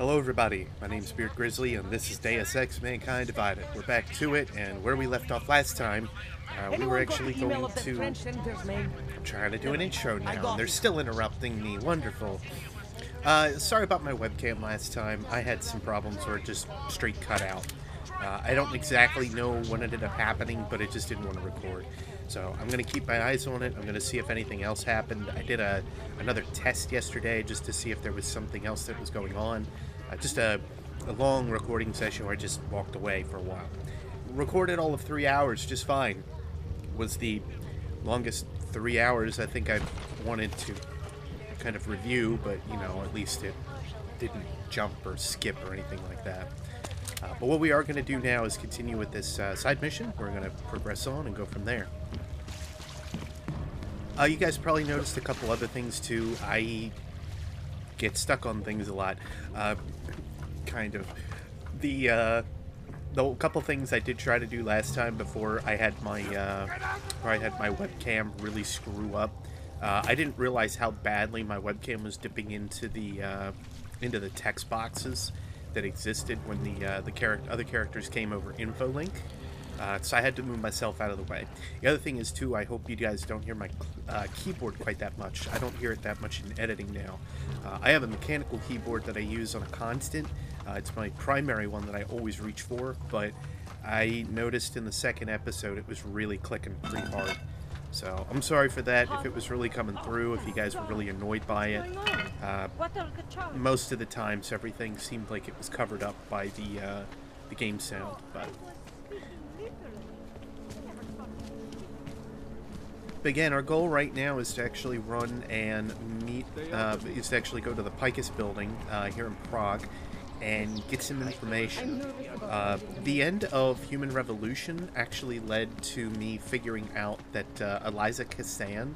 Hello everybody, my name's Grizzly and this is Deus Ex Mankind Divided. We're back to it, and where we left off last time, we were actually going to... I'm trying to do an intro now, and they're still interrupting me. Wonderful. Sorry about my webcam last time. I had some problems where it just straight cut out. I don't exactly know what ended up happening, but it just didn't want to record. So I'm going to keep my eyes on it. I'm going to see if anything else happened. I did another test yesterday just to see if there was something else that was going on. Just a long recording session where I just walked away for a while. Recorded all of 3 hours just fine. Was the longest 3 hours I think I wanted to kind of review, but you know, at least it didn't jump or skip or anything like that. But what we are going to do now is continue with this side mission. We're going to progress on and go from there. You guys probably noticed a couple other things too. I get stuck on things a lot. Kind of. The couple things I did try to do last time before I had my webcam really screw up. I didn't realize how badly my webcam was dipping into the text boxes that existed when the other characters came over info link. So I had to move myself out of the way. The other thing is too, I hope you guys don't hear my keyboard quite that much. I don't hear it that much in editing now. I have a mechanical keyboard that I use on a constant. It's my primary one that I always reach for, but I noticed in the second episode it was really clicking pretty hard. So I'm sorry for that if it was really coming through, if you guys were really annoyed by it. Most of the times everything seemed like it was covered up by the game sound, but again, our goal right now is to actually run and meet, is to actually go to the Picus building here in Prague and get some information. The end of Human Revolution actually led to me figuring out that Eliza Cassan,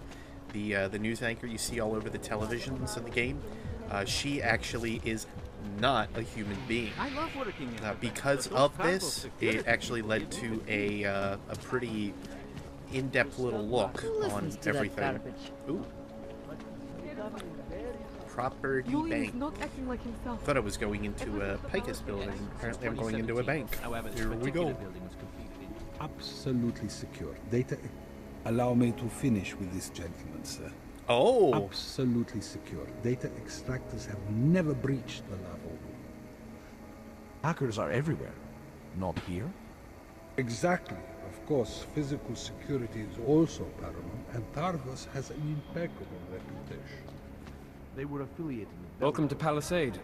the news anchor you see all over the televisions in the game, she actually is not a human being. Because of this, it actually led to a pretty in-depth little look on everything. Ooh. Property bank. Thought I was going into a Picus building. Apparently I'm going into a bank. Here we go. Absolutely secure. Data. Allow me to finish with this gentleman, sir. Oh. Absolutely secure. Data extractors have never breached the level. Hackers are everywhere. Not here? Exactly. Of course, physical security is also paramount, and Targos has an impeccable reputation. They were affiliated with... Welcome to Palisade.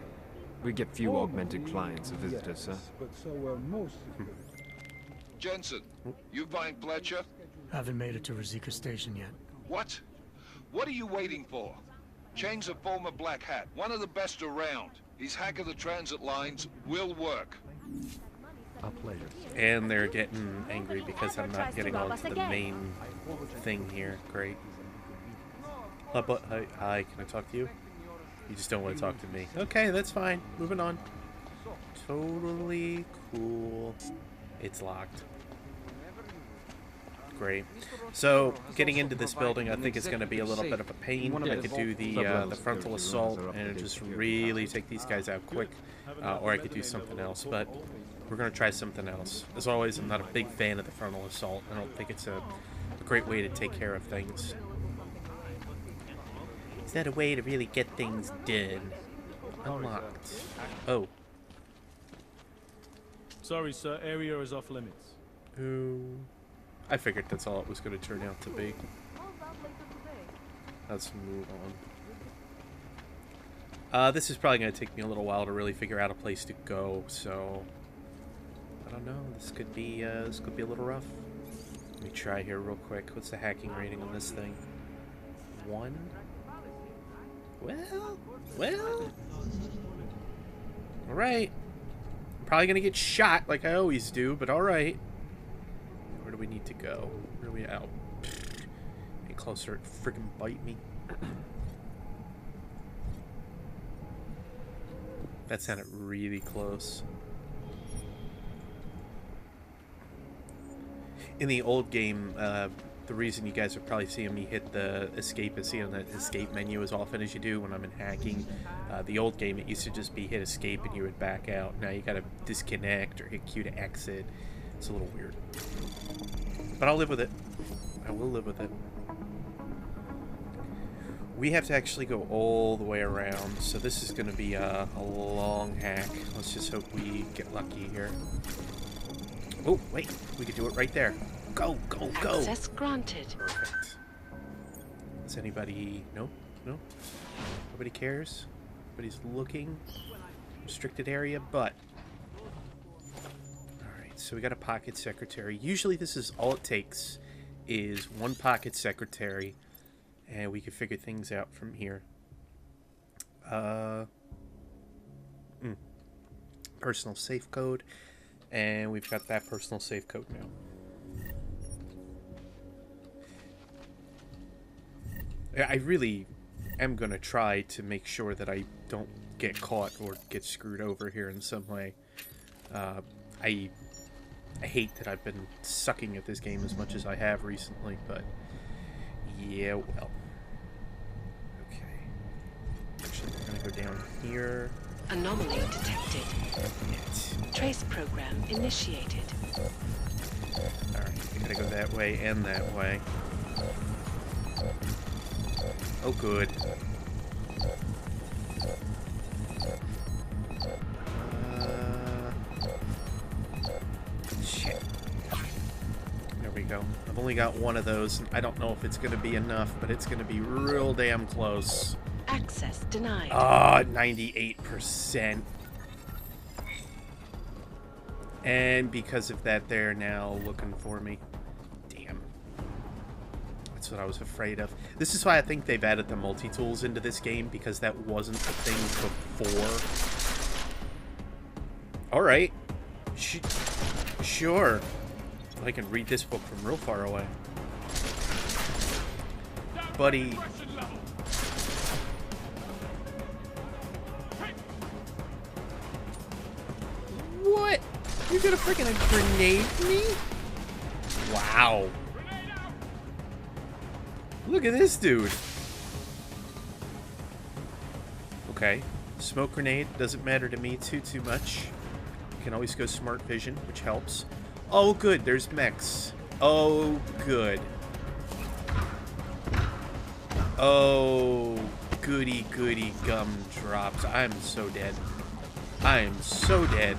We get few augmented clients and visitors, sir. But so are most security. Jensen, you find Fletcher? Haven't made it to Rosika Station yet. What? What are you waiting for? Chang's a former Black Hat, one of the best around. His hack of the transit lines will work. A pleasure. And they're getting angry because I'm not getting onto the main thing here. Great. Hi, can I talk to you? You just don't want to talk to me. Okay, that's fine. Moving on. Totally cool. It's locked. Great. So, getting into this building, I think it's going to be a little bit of a pain. I could do the frontal assault and just really take these guys out quick. Or I could do something else, but we're going to try something else. As always, I'm not a big fan of the frontal assault. I don't think it's a great way to take care of things. It's not a way to really get things done. Unlocked. Oh. Sorry, sir. Area is off limits. Ooh. I figured that's all it was going to turn out to be. Let's move on. This is probably going to take me a little while to really figure out a place to go, so I don't know. This could be a little rough. Let me try here real quick. What's the hacking rating on this thing? 1? Well. All right. I'm probably going to get shot like I always do, but all right. Where do we need to go? Where are we out? Get closer, it freaking bite me. That sounded really close. In the old game, the reason you guys are probably seeing me hit the escape is seeing that escape menu as often as you do when I'm in hacking. The old game, it used to just be hit escape and you would back out. Now you gotta disconnect or hit Q to exit. It's a little weird. But I'll live with it. I will live with it. We have to actually go all the way around, so this is going to be a long hack. Let's just hope we get lucky here. Oh, wait. We could do it right there. Go, go, go! Access granted. Perfect. Does anybody... Nope, nope. Nobody cares. Nobody's looking. Restricted area, but... Alright, so we got a pocket secretary. Usually this is all it takes, is one pocket secretary, and we can figure things out from here. Personal safe code, and we've got that personal safe code now. I really am going to try to make sure that I don't get caught or get screwed over here in some way. I hate that I've been sucking at this game as much as I have recently, but yeah, well. Okay. Actually, we're going to go down here. Anomaly detected. Trace program initiated. Alright, we gotta go that way and that way. Oh, good. Shit. There we go. I've only got one of those. I don't know if it's going to be enough, but it's going to be real damn close. Access denied. Ah, 98%. And because of that, they're now looking for me. Damn. That's what I was afraid of. This is why I think they've added the multi-tools into this game, because that wasn't a thing before. Alright. Sure. I can read this book from real far away. Buddy. What? You're gonna freaking grenade me? Wow. Look at this dude. Okay. Smoke grenade doesn't matter to me too much. You can always go smart vision, which helps. Oh, good. There's mechs. Oh, good. Oh, goody goody gumdrops. I'm so dead. I am so dead.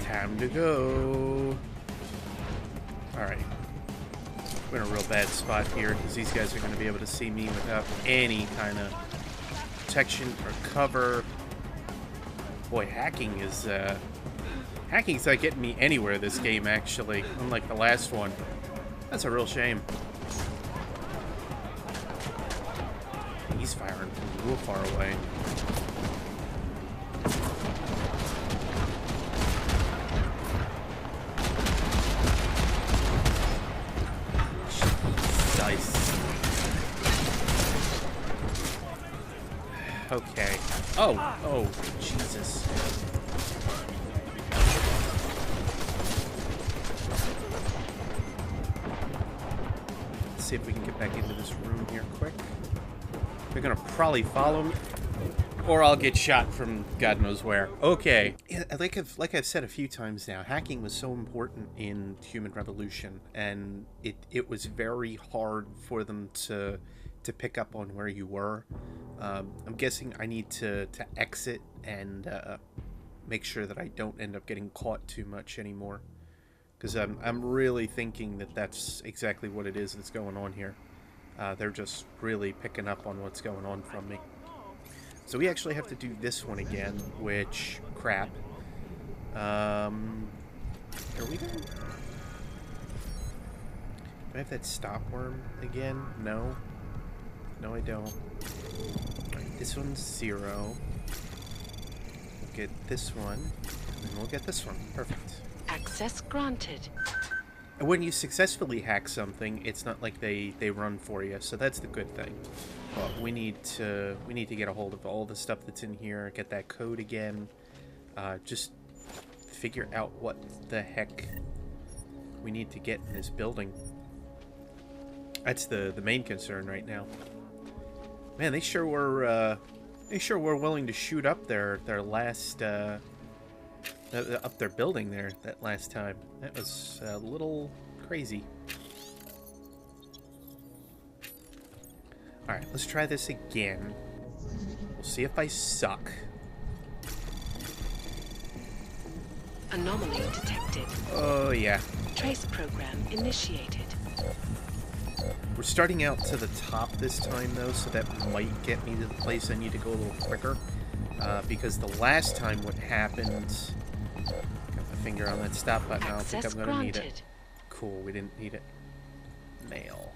Time to go. Alright. We're in a real bad spot here, because these guys are going to be able to see me without any kind of protection or cover. Boy, hacking's not getting me anywhere this game, actually, unlike the last one. That's a real shame. He's firing from real far away. Okay. Oh, Jesus. Let's see if we can get back into this room here quick. They're gonna probably follow me, or I'll get shot from God knows where. Okay. Yeah, like I've said a few times now, hacking was so important in Human Revolution, and it was very hard for them to pick up on where you were. I'm guessing I need to exit and make sure that I don't end up getting caught too much anymore, because I'm really thinking that that's exactly what it is that's going on here. They're just really picking up on what's going on from me. So we actually have to do this one again, which, crap. Are we done? Do I have that stop worm again? No. No, I don't. Alright, this one's 0. We'll get this one, and then we'll get this one. Perfect. Access granted. And when you successfully hack something, it's not like they run for you, so that's the good thing. But we need to get a hold of all the stuff that's in here, get that code again, just figure out what the heck we need to get in this building. That's the main concern right now. Man, they sure were willing to shoot up their last up their building there that last time. That was a little crazy. Alright, let's try this again. We'll see if I suck. Anomaly detected. Oh, yeah. Trace program initiated. We're starting out to the top this time, though, so that might get me to the place I need to go a little quicker. Because the last time what happened... Got my finger on that stop button. I don't think I'm going to need it. Cool, we didn't need it. Mail.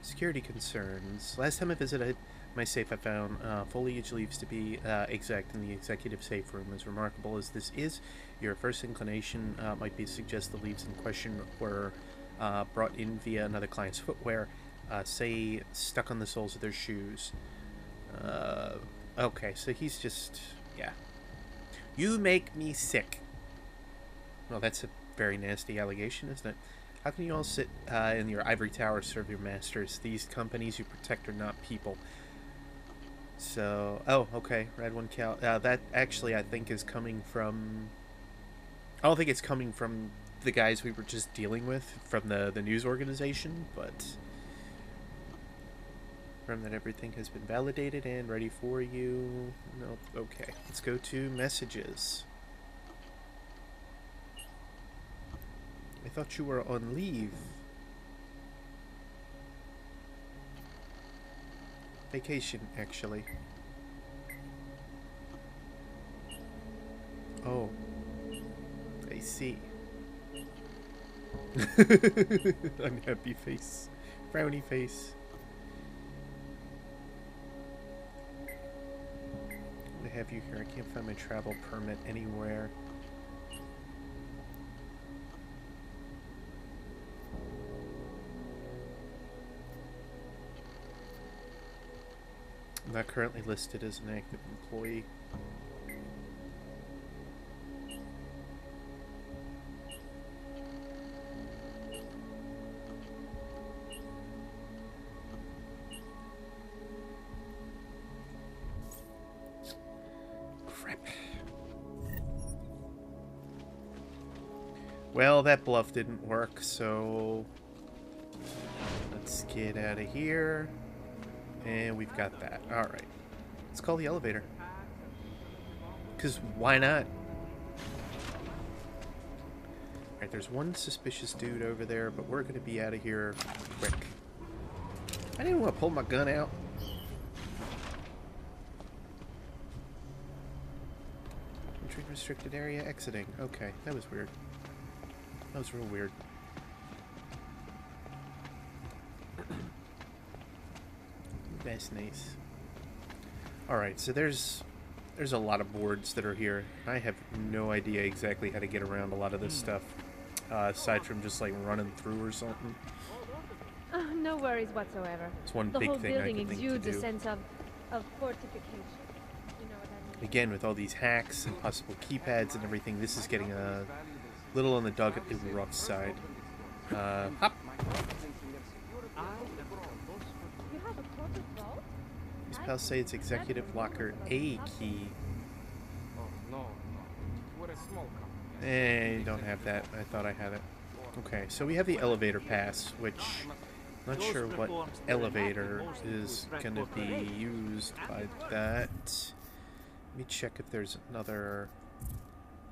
Security concerns. Last time I visited my safe, I found foliage leaves to be exact in the executive safe room. As remarkable as this is, your first inclination might be to suggest the leaves in question were brought in via another client's footwear, say stuck on the soles of their shoes. Okay, so he's just, yeah. You make me sick. Well, that's a very nasty allegation, isn't it? How can you all sit in your ivory tower serve your masters? These companies you protect are not people. So, oh, okay, Red One Cal. That actually, I think, is coming from... I don't think it's coming from the guys we were just dealing with from the news organization, but... From that everything has been validated and ready for you. Nope, okay. Let's go to messages. I thought you were on leave. Vacation, actually. Oh. I see. Unhappy face. Frowny face. I have you here. I can't find my travel permit anywhere. I'm not currently listed as an active employee. Crap. Well, that bluff didn't work, so let's get out of here. And we've got that. Alright. Let's call the elevator. Because why not? Alright, there's one suspicious dude over there, but we're going to be out of here quick. I didn't want to pull my gun out. Entry restricted area exiting. Okay, that was weird. That was real weird. That's nice. Alright, so there's a lot of boards that are here. I have no idea exactly how to get around a lot of this stuff. Aside from just like running through or something. No worries whatsoever. It's one the big whole thing building I can think exudes to a do. sense of fortification. You know what I mean? Again, with all these hacks and possible keypads and everything, this is getting a little on the dog at the rough side. Hop! You have a corporate vault? Use Palisade's executive locker A key. You don't have that. I thought I had it. Okay, so we have the elevator pass, which I'm not sure what elevator is going to be used by that. Let me check if there's another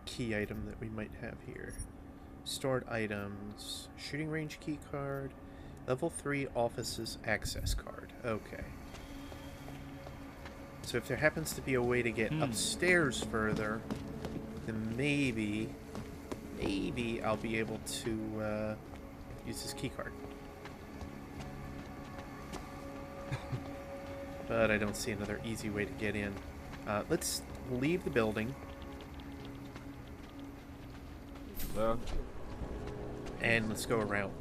key item that we might have here. Stored items. Shooting range key card. Level 3 offices access card. Okay. So if there happens to be a way to get upstairs further, then maybe I'll be able to use this key card. But I don't see another easy way to get in. Let's leave the building. And let's go around.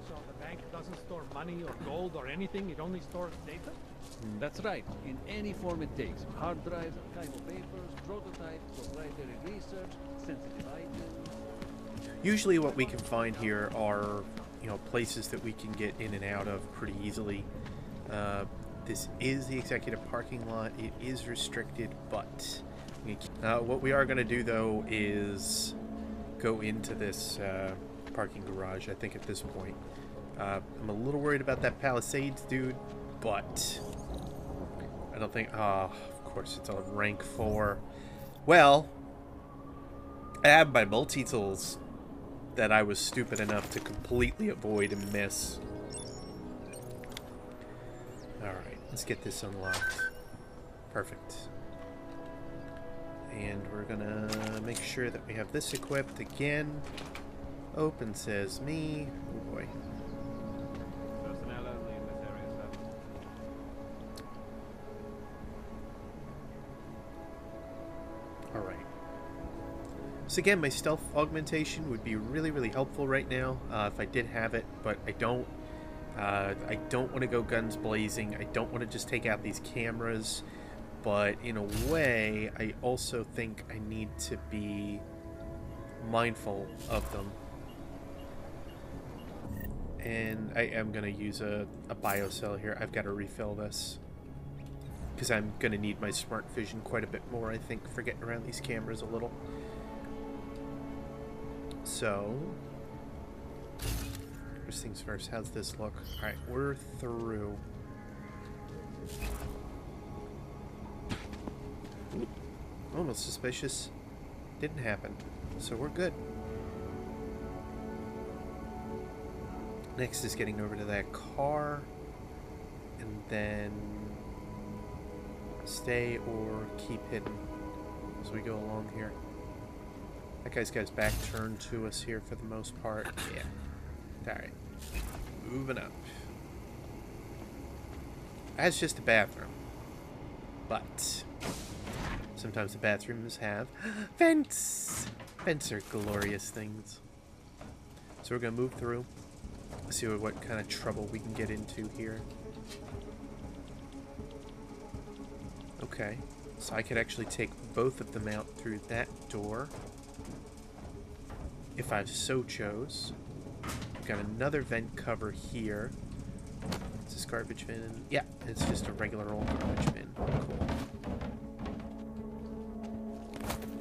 So the bank doesn't store money or gold or anything. It only stores data. That's right. In any form it takes. Hard drives, archival papers, prototypes, proprietary research, sensitive items. Usually what we can find here are, you know, places that we can get in and out of pretty easily. This is the executive parking lot. It is restricted, but what we are going to do, though, is go into this parking garage, I think, at this point. I'm a little worried about that Palisades dude, but I don't think... Oh, of course, it's on rank 4. Well, I have my multi-tools that I was stupid enough to completely avoid and miss. Alright, let's get this unlocked. Perfect. And we're gonna make sure that we have this equipped again. Open says me. Oh boy. Personnel only in this area, sir. Alright. So again, my stealth augmentation would be really, really helpful right now if I did have it, but I don't. I don't want to go guns blazing. I don't want to just take out these cameras, but in a way, I also think I need to be mindful of them. And I am going to use a biocell here. I've got to refill this, because I'm going to need my smart vision quite a bit more, I think, for getting around these cameras a little. So, first things first, how's this look? Alright, we're through. Almost suspicious. Didn't happen. So we're good. Next is getting over to that car. And then stay or keep hidden as we go along here. That guy's got his back turned to us here for the most part. Yeah. Alright. Moving up. That's just a bathroom. But sometimes the bathrooms have vents. Vents are glorious things. So we're going to move through. See what kind of trouble we can get into here. Okay. So I could actually take both of them out through that door, if I so chose. We've got another vent cover here. Is this garbage bin? Yeah, it's just a regular old garbage bin. Cool.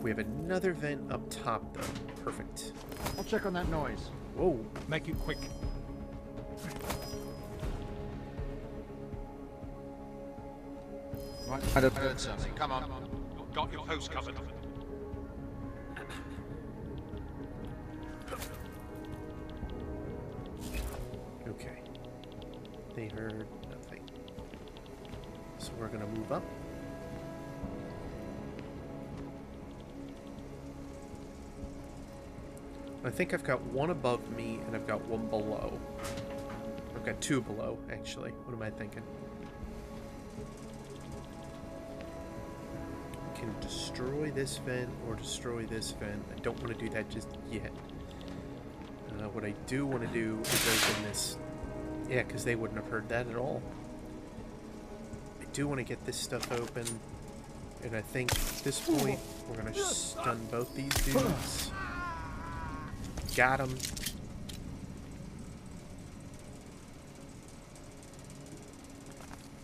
We have another vent up top, though. Perfect. I'll check on that noise. Whoa. Make it quick. Right, I heard something. Come on. Got your post covered. Okay. They heard nothing. So we're gonna move up. I think I've got one above me and I've got one below. I've got two below, actually. What am I thinking? I can destroy this vent or destroy this vent. I don't want to do that just yet. What I do want to do is open this. Yeah, because they wouldn't have heard that at all. I do want to get this stuff open. And I think at this point, we're going to stun both these dudes. Got him.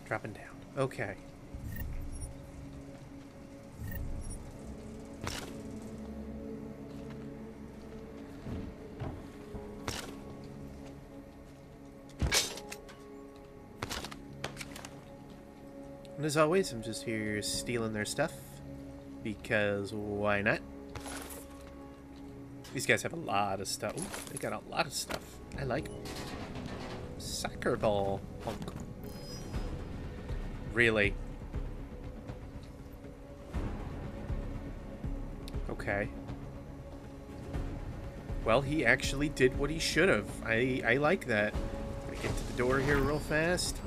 Dropping down. Okay. And as always, I'm just here stealing their stuff. Because why not? These guys have a lot of stuff. Ooh, they got a lot of stuff. I like it. Soccer ball. Punk. Really? Okay. Well, he actually did what he should have. I like that. Gonna get to the door here real fast.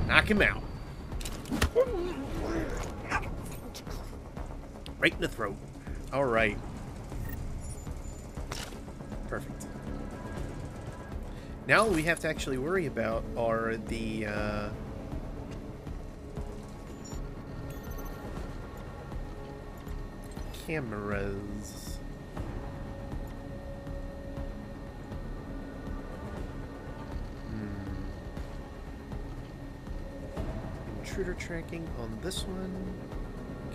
Knock him out. Right in the throat. Alright. Perfect. Now all we have to actually worry about are the cameras. Intruder tracking on this one.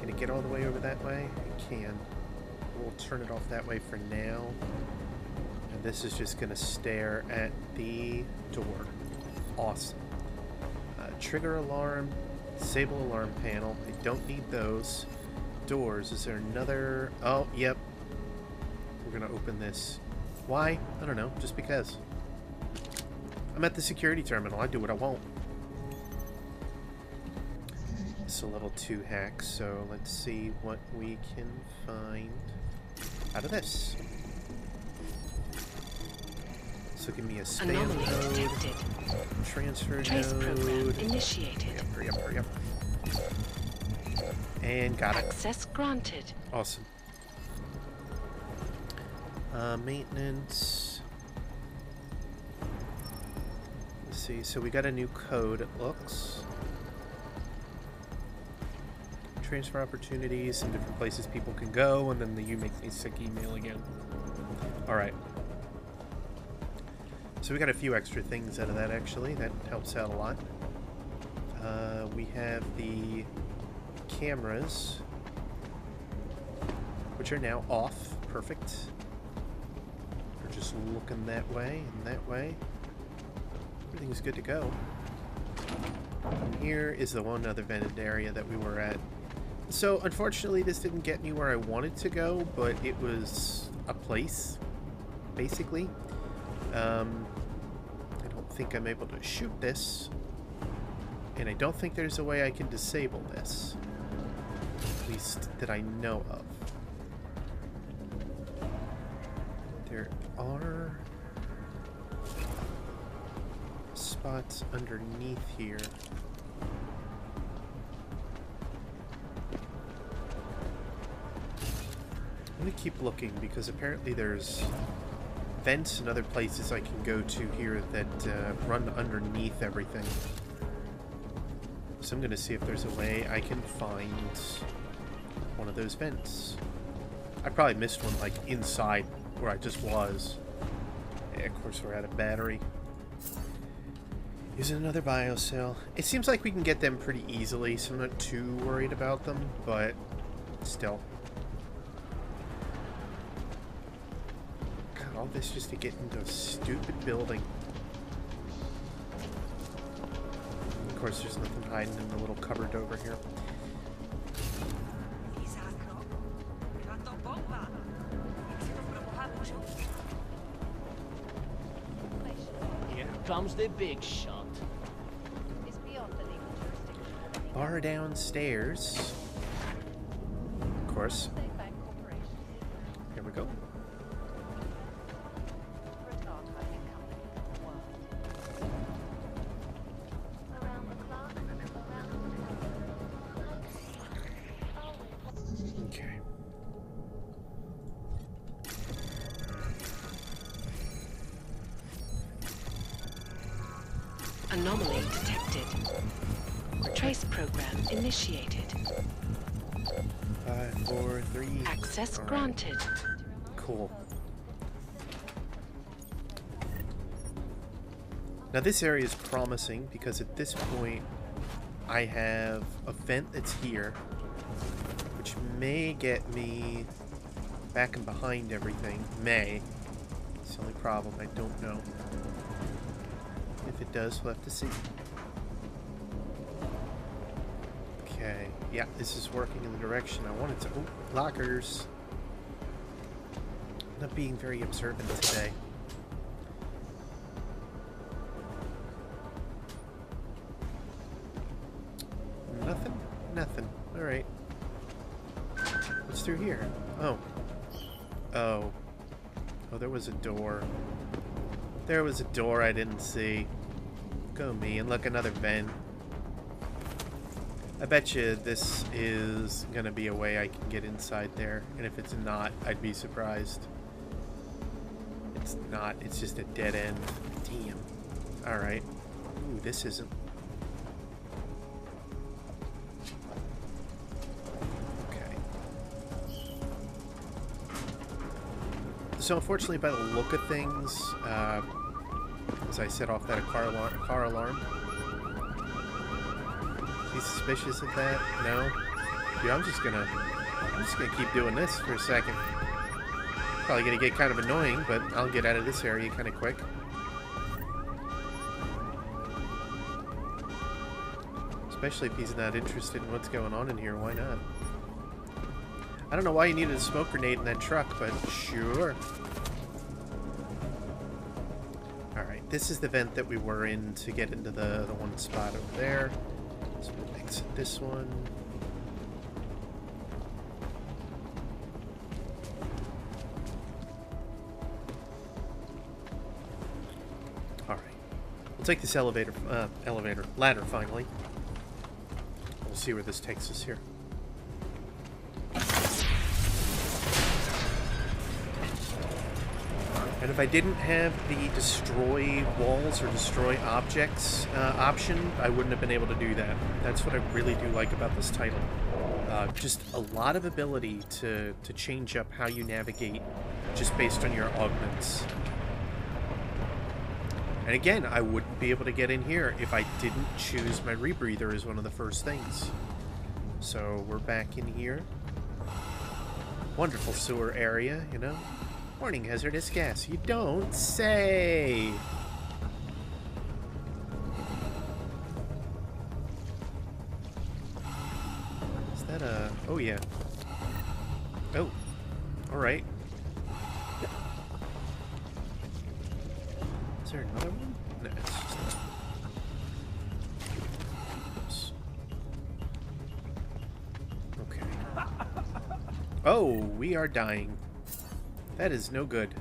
Can it get all the way over that way? It can. We'll turn it off that way for now. And this is just going to stare at the door. Awesome. Trigger alarm, disable alarm panel. I don't need those. Doors. Is there another? Oh, yep. We're going to open this. Why? I don't know. Just because. I'm at the security terminal. I do what I want. It's a level 2 hack, so let's see what we can find out of this. So give me a spam Anomaly node, detected. transfer Trace program node. initiated. Hurry up, hurry up. And got it. Access granted. Awesome. Maintenance. Let's see, so we got a new code, it looks. Transfer opportunities, some different places people can go, and then the You Make Me Sick email again. Alright. So we got a few extra things out of that, actually. That helps out a lot. We have the cameras, which are now off. Perfect. We're just looking that way and that way. Everything's good to go. And here is the one other vented area that we were at. So, unfortunately, this didn't get me where I wanted to go, but it was a place, basically. I don't think I'm able to shoot this, and I don't think there's a way I can disable this, at least that I know of. There are spots underneath here. I'm gonna keep looking because apparently there's vents and other places I can go to here that run underneath everything. So I'm gonna see if there's a way I can find one of those vents. I probably missed one like inside where I just was. Yeah, of course we're out of battery. Using another biocell. It seems like we can get them pretty easily, so I'm not too worried about them, but still. All this just to get into a stupid building. Of course, there's nothing hiding in the little cupboard over here. Here comes the big shot. Bar downstairs. Of course. Here we go. Okay. Anomaly detected. Trace program initiated. 5, 4, 3. Access All right. granted. Cool. Now this area is promising because at this point I have a vent that's here, which may get me back and behind everything. May. It's the only problem. I don't know. If it does, we'll have to see. Okay. Yeah, this is working in the direction I wanted to. Oh, lockers. I'm not being very observant today. Nothing? Nothing. Alright. What's through here? Oh. Oh. Oh, there was a door. There was a door I didn't see. Go me, and look, another vent. I bet you this is gonna be a way I can get inside there, and if it's not, I'd be surprised. It It's not. It's just a dead end. Damn. Alright. Ooh, this isn't. Okay. So unfortunately, by the look of things, as I set off that car alarm. Be suspicious of that? No? Dude, I'm just gonna keep doing this for a second. Probably gonna get kind of annoying, but I'll get out of this area kind of quick. Especially if he's not interested in what's going on in here, why not? I don't know why you needed a smoke grenade in that truck, but sure. Alright, this is the vent that we were in to get into the one spot over there. So we'll exit this one. Alright. We'll take this ladder finally. We'll see where this takes us here. And if I didn't have the destroy walls or destroy objects option, I wouldn't have been able to do that. That's what I really do like about this title. Just a lot of ability to change up how you navigate just based on your augments. And again, I wouldn't be able to get in here if I didn't choose my rebreather as one of the first things. So we're back in here. Wonderful sewer area, you know. Warning, hazardous gas. You don't say! Is that a... Oh, yeah. Oh. Alright. Is there another one? No, it's just Oops. Okay. Oh, we are dying. That is no good.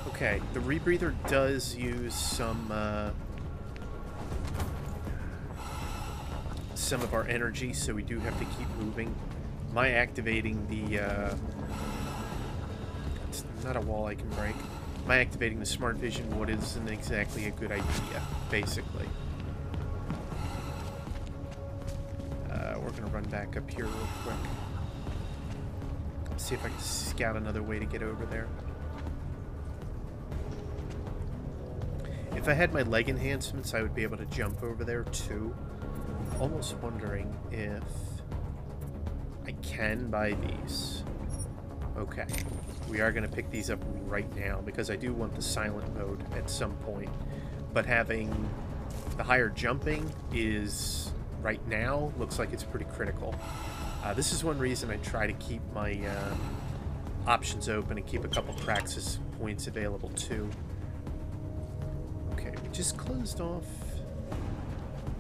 Okay, the rebreather does use some of our energy, so we do have to keep moving. My activating the it's not a wall I can break. My activating the smart vision wood isn't exactly a good idea, basically. We're gonna run back up here real quick. See if I can scout another way to get over there. If I had my leg enhancements, I would be able to jump over there too. Almost wondering if I can buy these. Okay, we are going to pick these up right now because I do want the silent mode at some point. But having the higher jumping is right now looks like it's pretty critical. This is one reason I try to keep my options open and keep a couple praxis points available too. Okay, we just closed off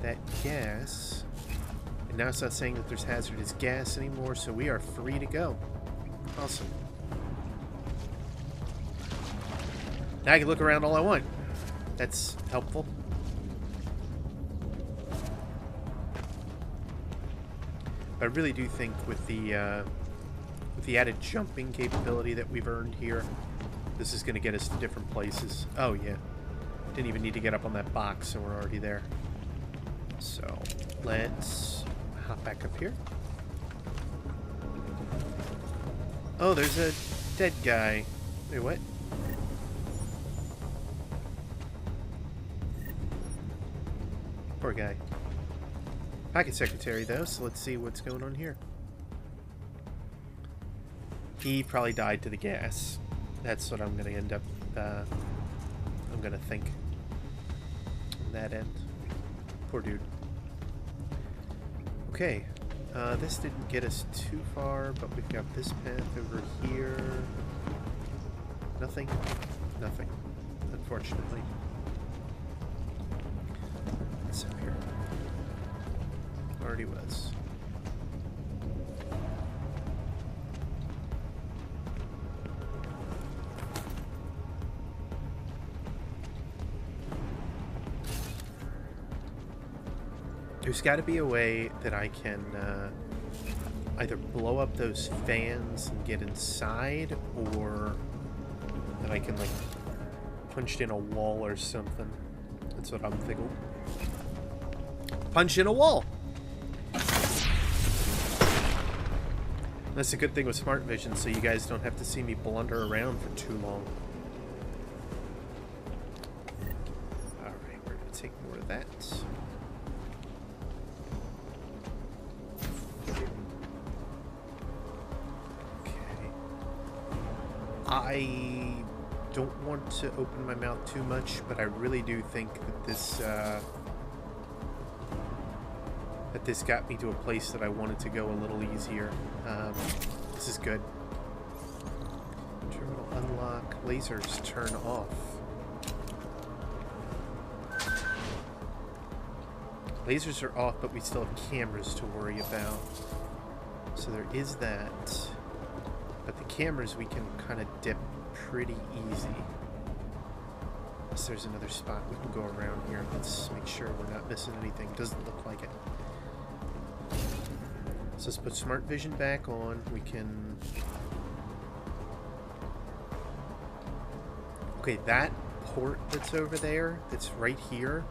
that gas. And now it's not saying that there's hazardous gas anymore, so we are free to go. Awesome. Now I can look around all I want. That's helpful. I really do think with the added jumping capability that we've earned here, this is going to get us to different places. Oh yeah, didn't even need to get up on that box, and we're already there. So let's hop back up here. Oh, there's a dead guy. Wait, what? Poor guy. Pocket secretary, though, so let's see what's going on here. He probably died to the gas. That's what I'm going to end up, I'm going to think. On that end. Poor dude. Okay. This didn't get us too far, but we've got this path over here. Nothing? Nothing. Unfortunately. What's up here? Already was. There's got to be a way that I can either blow up those fans and get inside, or that I can, like, punch in a wall or something. That's what I'm thinking. Punch in a wall! That's a good thing with smart vision, so you guys don't have to see me blunder around for too long. Alright, we're going to take more of that. Okay. I don't want to open my mouth too much, but I really do think that this got me to a place that I wanted to go a little easier. This is good. Terminal unlock. Lasers turn off. Lasers are off, but we still have cameras to worry about. So there is that. But the cameras we can kind of dip pretty easy. Unless there's another spot we can go around here. Let's make sure we're not missing anything. Doesn't look like it. So let's put smart vision back on. We can... Okay, that port that's over there, that's right here,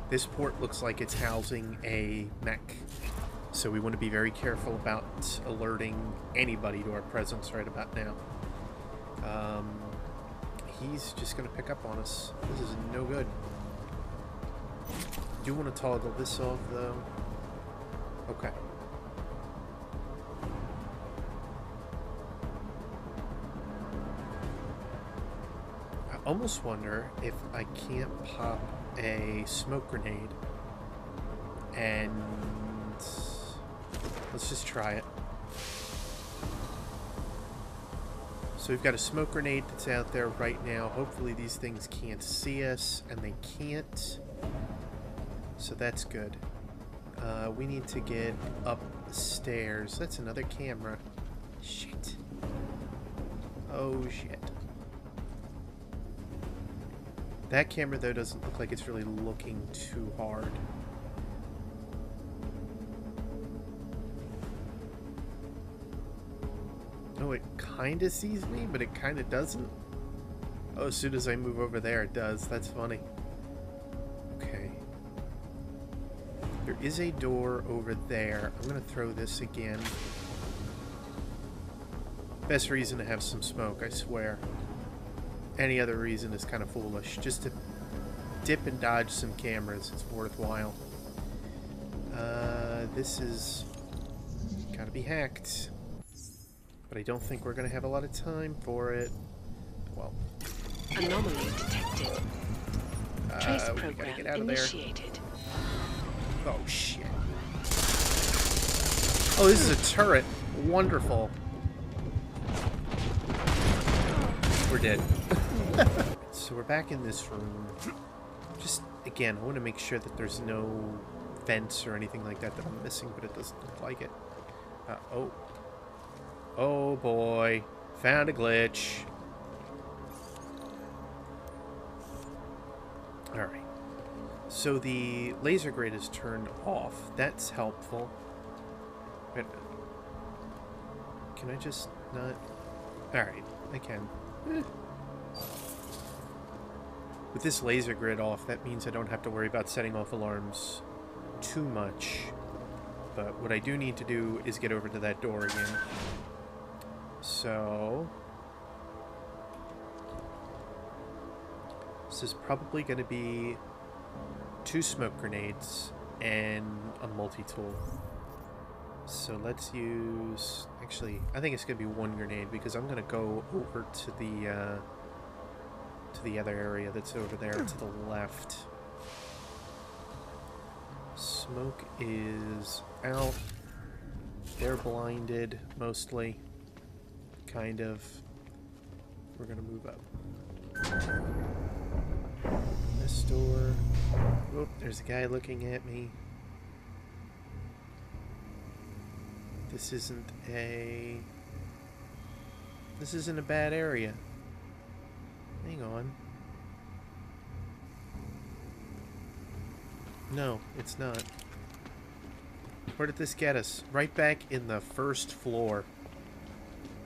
this port looks like it's housing a mech. So we want to be very careful about alerting anybody to our presence right about now. He's just going to pick up on us. This is no good. Do want to toggle this off, though. Okay. I almost wonder if I can't pop a smoke grenade and let's just try it. So we've got a smoke grenade that's out there right now. Hopefully these things can't see us, and they can't. So that's good. We need to get upstairs. That's another camera. Shit. Oh, shit. That camera, though, doesn't look like it's really looking too hard. Oh, it kind of sees me, but it kind of doesn't. Oh, as soon as I move over there, it does. That's funny. Okay. There is a door over there. I'm going to throw this again. Best reason to have some smoke, I swear. Any other reason is kind of foolish. Just to dip and dodge some cameras, it's worthwhile. This is gotta be hacked. But I don't think we're going to have a lot of time for it. Well. Anomaly detected. Trace program get out of initiated. There. Oh, shit. Oh, this is a turret. Wonderful. We're dead. So we're back in this room. Just, again, I want to make sure that there's no vents or anything like that that I'm missing, but it doesn't look like it. Oh. Oh boy, found a glitch. Alright, so the laser grid is turned off. That's helpful. Wait a minute. Can I just not? Alright, I can. With this laser grid off, that means I don't have to worry about setting off alarms too much. But what I do need to do is get over to that door again. So this is probably going to be 2 smoke grenades and a multi-tool. So let's use, actually, I think it's going to be 1 grenade because I'm going to go over to the other area that's over there to the left. Smoke is out. They're blinded mostly. Kind of. We're gonna move up. This door. Oh, there's a guy looking at me. This isn't a bad area. Hang on. No, it's not. Where did this get us? Right back in the first floor.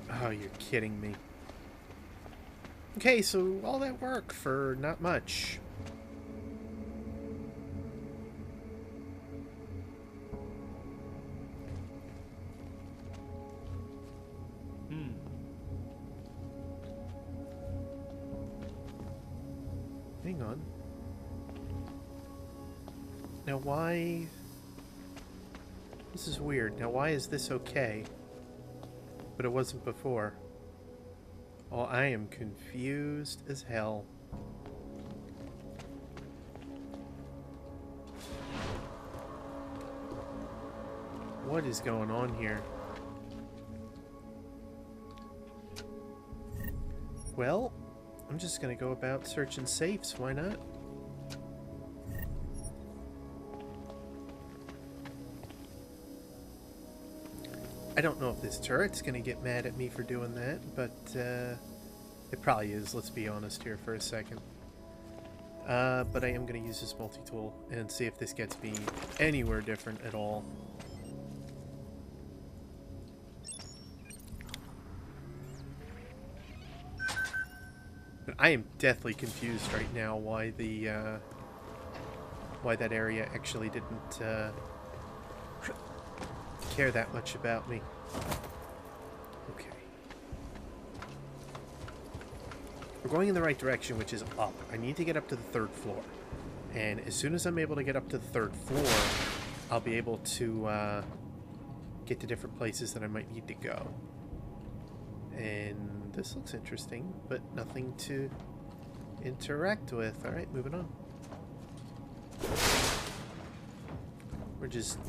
Oh, you're kidding me. Okay, so all that work for not much. Hang on. Now why... This is weird. Now why is this okay? But it wasn't before. Oh, I am confused as hell. What is going on here? Well, I'm just gonna go about searching safes, why not? I don't know if this turret's gonna get mad at me for doing that, but it probably is, let's be honest here for a second. But I am gonna use this multi-tool and see if this gets me anywhere different at all. But I am deathly confused right now why the why that area actually didn't care that much about me. Okay. We're going in the right direction, which is up. I need to get up to the 3rd floor. And as soon as I'm able to get up to the 3rd floor, I'll be able to get to different places that I might need to go. And this looks interesting, but nothing to interact with. Alright, moving on. We're just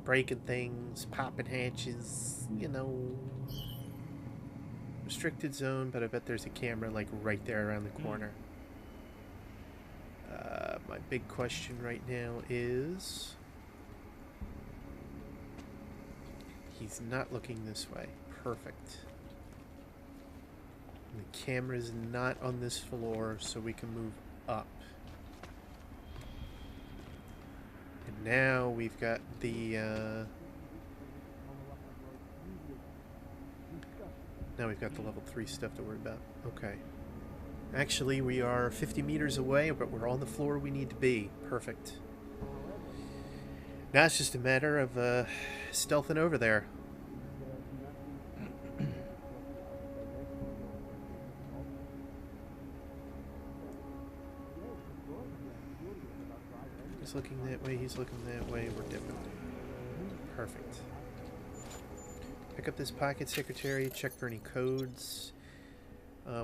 breaking things, popping hatches, you know. Restricted zone, but I bet there's a camera like right there around the corner. My big question right now is... He's not looking this way. Perfect. The camera's not on this floor, so we can move up. And now we've got the, now we've got the level 3 stuff to worry about. Okay. Actually, we are 50 meters away, but we're on the floor we need to be. Perfect. Now it's just a matter of, stealthing over there. He's looking that way, he's looking that way, we're different. Perfect. Pick up this pocket secretary, check for any codes.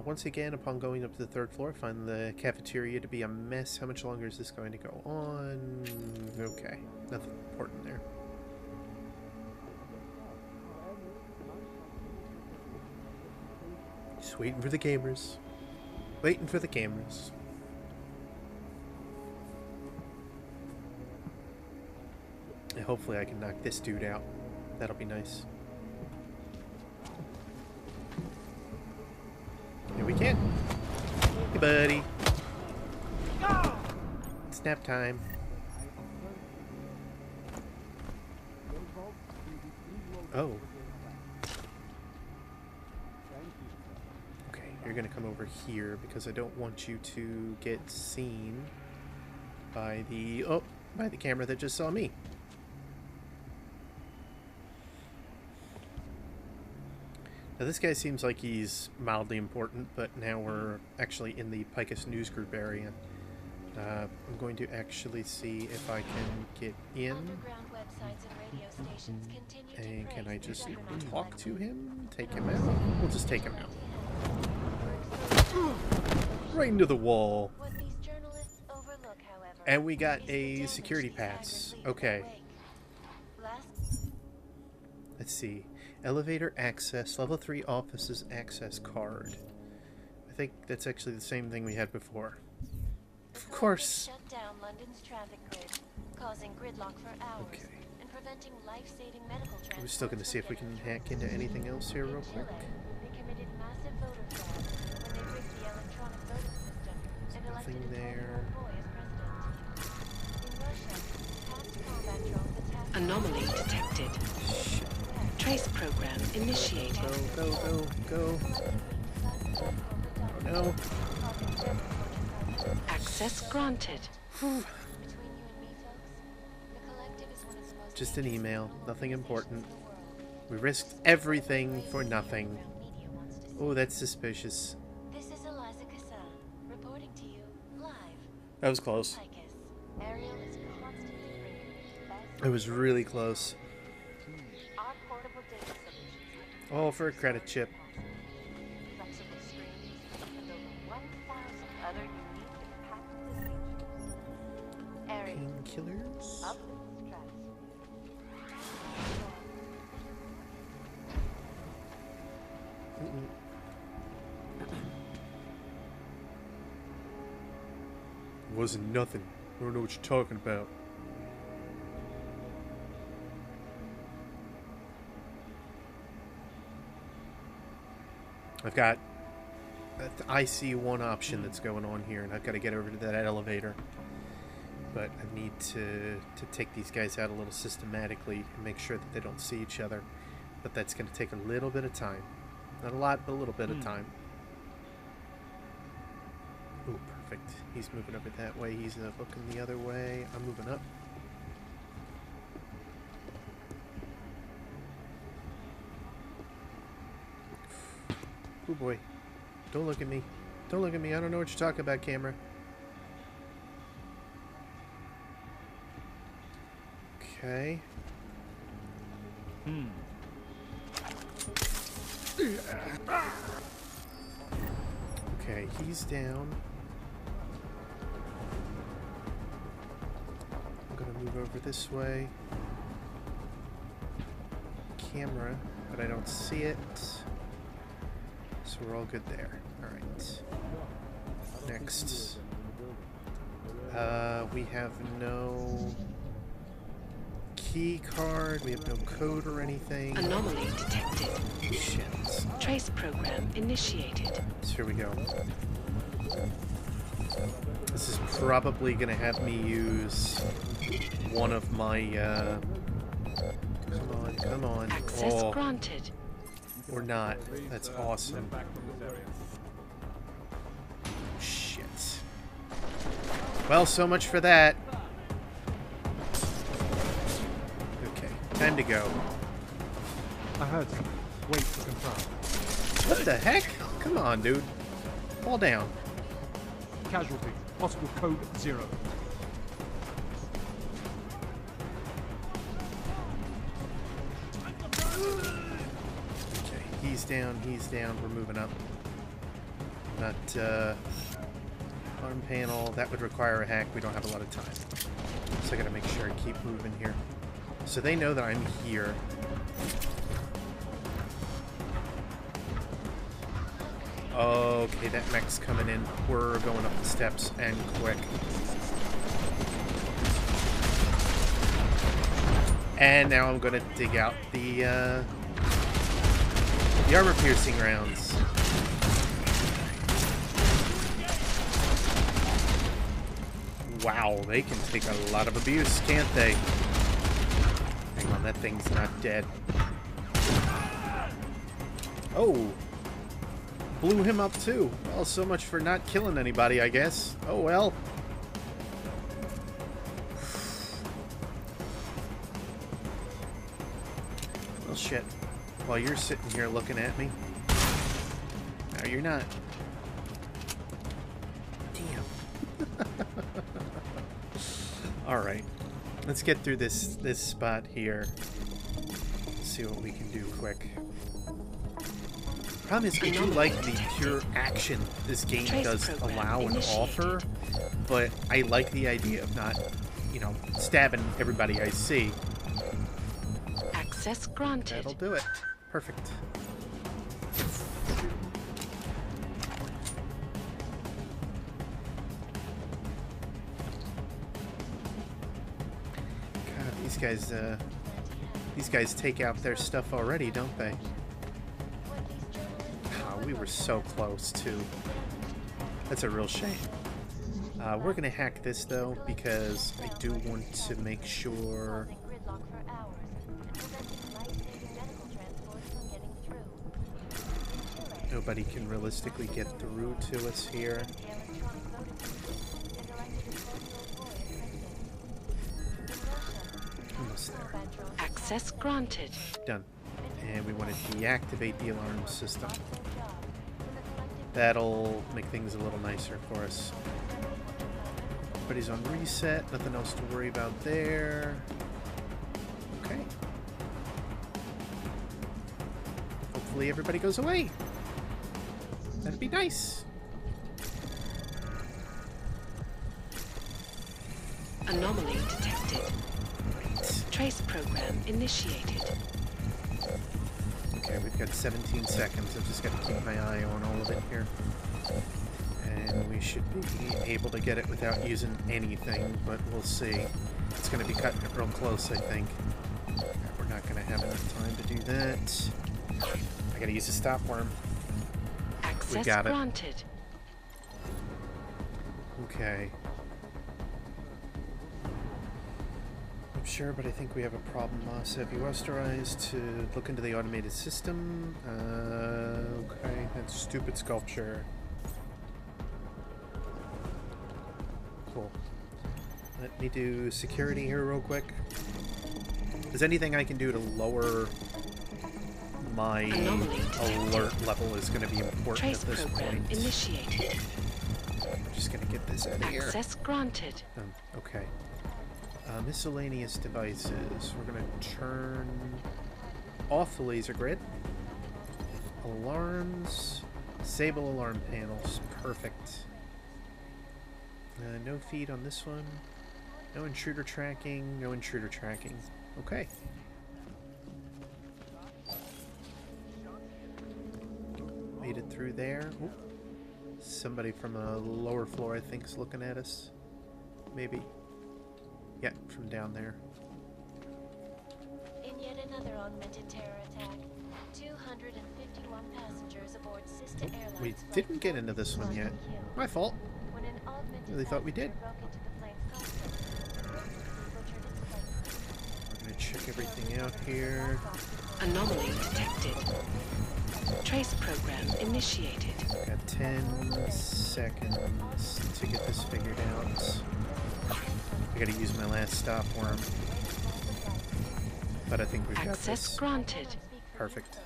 Once again, upon going up to the 3rd floor, find the cafeteria to be a mess. How much longer is this going to go on? Okay, nothing important there. Just waiting for the cameras. Waiting for the cameras. And hopefully I can knock this dude out. That'll be nice. Here we can. Hey, buddy. It's nap time. Oh. Okay, you're gonna come over here because I don't want you to get seen by the camera that just saw me. Now this guy seems like he's mildly important, but now we're actually in the Picus Newsgroup area. I'm going to actually see if I can get in. And can I just talk to him? Take him out? We'll just take him out. Right into the wall. And we got a security pass. Okay. Let's see. Elevator access, level 3 offices access card. I think that's actually the same thing we had before. Of course. Shut down London's traffic grid, causing gridlock for hours, okay. And preventing life-saving medical transport. We're still going to see if we can hack into anything else here real quick. They committed massive voter fraud when they rigged the electronic voting system and elected a 12-year-old boy as president. In Russia, past combat drones attacked Anomaly detected. Trace program initiated. Go. Oh no. Access granted. Just an email. Nothing important. We risked everything for nothing. Oh, that's suspicious. This is Eliza Cassan, reporting to you live. That was close. Ariel is constantly bringing best. It was really close. Our portable data solutions. Oh, for a credit chip. Flexible screens and over 1,000 other unique and patented features. Ariel. Painkillers? Up in the stratosphere. Wasn't nothing. I don't know what you're talking about. I've got... I see one option that's going on here, and I've got to get over to that elevator. But I need to take these guys out a little systematically and make sure that they don't see each other. But that's going to take a little bit of time. Not a lot, but a little bit of time. Ooh, perfect. He's moving over that way. He's looking the other way. I'm moving up. Oh boy. Don't look at me. Don't look at me. I don't know what you're talking about, camera. Okay. Okay, he's down. I'm gonna move over this way. Camera, but I don't see it. So we're all good there. Alright. Next. We have no key card. We have no code or anything. Anomaly detected. Shit. Trace program initiated. So here we go. This is probably going to have me use one of my, come on. Access granted. Or not. That's awesome. Shit. Well, so much for that. Okay, time to go. I heard something. Wait to confirm. What the heck? Come on, dude. Fall down. Casualty. Possible code 0. Okay, he's down, we're moving up. Not, arm panel, that would require a hack, we don't have a lot of time. So I gotta make sure I keep moving here. So they know that I'm here. Okay, that mech's coming in. We're going up the steps and quick. And now I'm gonna dig out the armor-piercing rounds. Wow, they can take a lot of abuse, can't they? Hang on, that thing's not dead. Oh! Blew him up too. Well, so much for not killing anybody, I guess. Oh well. Well, shit. While you're sitting here looking at me. No, you're not. Damn. Alright. Let's get through this spot here. See what we can do quick. Problem is, I do like the pure action this game does allow and offer, but I like the idea of not, you know, stabbing everybody I see. Access granted. That'll do it. Perfect. God, these guys take out their stuff already, don't they? We were so close, too. That's a real shame. We're gonna hack this though, because I do want to make sure Gridlock for hours and preventing life-saving medical transports from getting through. In Chile, nobody can realistically get through to us here. the electronic voting system and elected a 12-year-old boy as president. In Russia, Almost there. combat drones Access granted. Done. And we want to deactivate the alarm system. lost their job when the collective That'll make things a little nicer for us. Everybody's on reset. Nothing else to worry about there. Okay. Hopefully everybody goes away. That'd be nice. Anomaly detected. Trace program initiated. Okay, we've got 17 seconds. I've just got to keep my eye on all of it here. And we should be able to get it without using anything, but we'll see. It's going to be cutting it real close, I think. We're not going to have enough time to do that. I got to use a stop worm. Access got it. granted. Okay. I'm sure, but I think we have a problem. Have you authorized to look into the automated system? Okay, that's stupid sculpture. Cool. Let me do security here real quick. Is anything I can do to lower my Anomaly detected. alert level is going to be important Trace at this program point. initiated. I'm just going to get this out of here. Access granted. Okay. Miscellaneous devices. We're going to turn off the laser grid. Alarms. Disable alarm panels. Perfect. No feed on this one. No intruder tracking. No intruder tracking. Okay. Made it through there. Ooh. Somebody from a lower floor, I think, is looking at us. Maybe. Yeah, from down there. In yet another augmented terror attack, 251 passengers aboard sister airlines. We flight didn't get into this one 4 yet. were killed. My fault. When an augmented Really thought we did. passenger broke into the plane's cockpit, butchered its flight. We're gonna check everything out here. Anomaly detected. Trace program initiated. Got 10 seconds to get this figured out. I gotta use my last stop worm. But I think we've got Access this. granted. Perfect.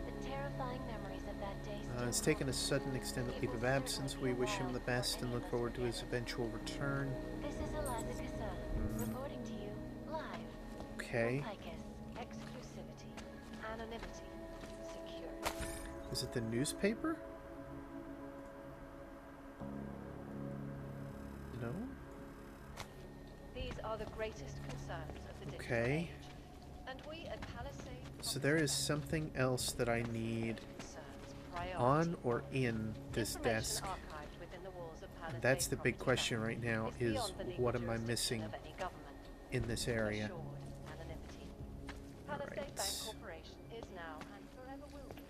The terrifying memories of that day It's taken a sudden extended leave of absence. We wish him the best and look forward to his eventual return. This is Eliza Cassan, reporting to you live. Okay. Icus, exclusivity, anonymity, security. Is it the newspaper? No? These are the greatest concerns of the digital Okay. age. And we at Palisade So there is something else that I need priority. on or in this Information desk. archived within the walls of Palisade That's the big Property question right now Management is beyond the legal what am I jurisdiction missing of any government. in this area? Assured anonymity. Palisade Alright. Bank Corporation is now and forever will be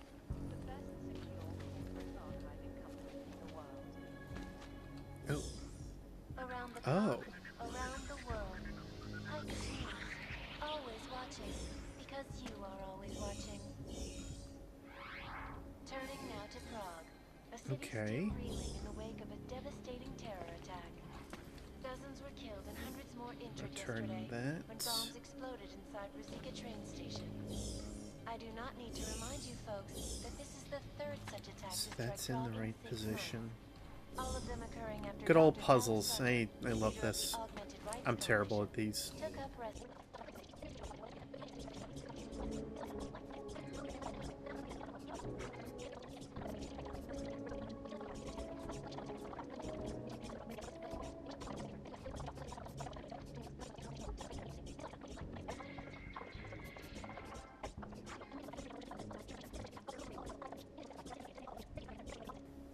the best secure corporate archiving company in the world. Oh. Around the Oh. clock, around the world. Icus News, always watching, because you are always watching. Turning now to Prague, a city Okay. still reeling in the wake of a devastating terror attack. Dozens were killed and hundreds more injured Return yesterday that. when bombs exploded inside Ruzicka train station. I do not need to remind you folks that this is the third such attack So to that's strike in Prague the right 6 months. position. All of them occurring after Good old Dr. puzzles. Fauci, I love leader of this. the Augmented Rights I'm terrible Coalition, at these. took up residence.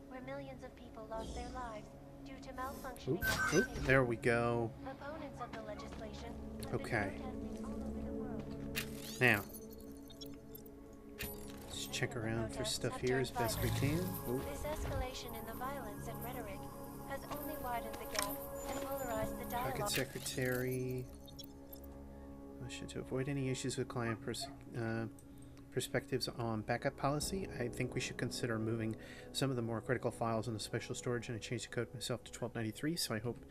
Where millions of people lost their lives due to malfunctioning Oop, oop, there we go. Opponents of the legislation have been Okay. protesting all over the world. Now, let's check around for stuff here as best we can. Oop. This escalation in the violence and rhetoric has only widened the gap Press the dialogue. Pocket secretary. Motion to avoid any issues with client perspectives on backup policy. I think we should consider moving some of the more critical files into special storage, and I changed the code myself to 1293, so I hope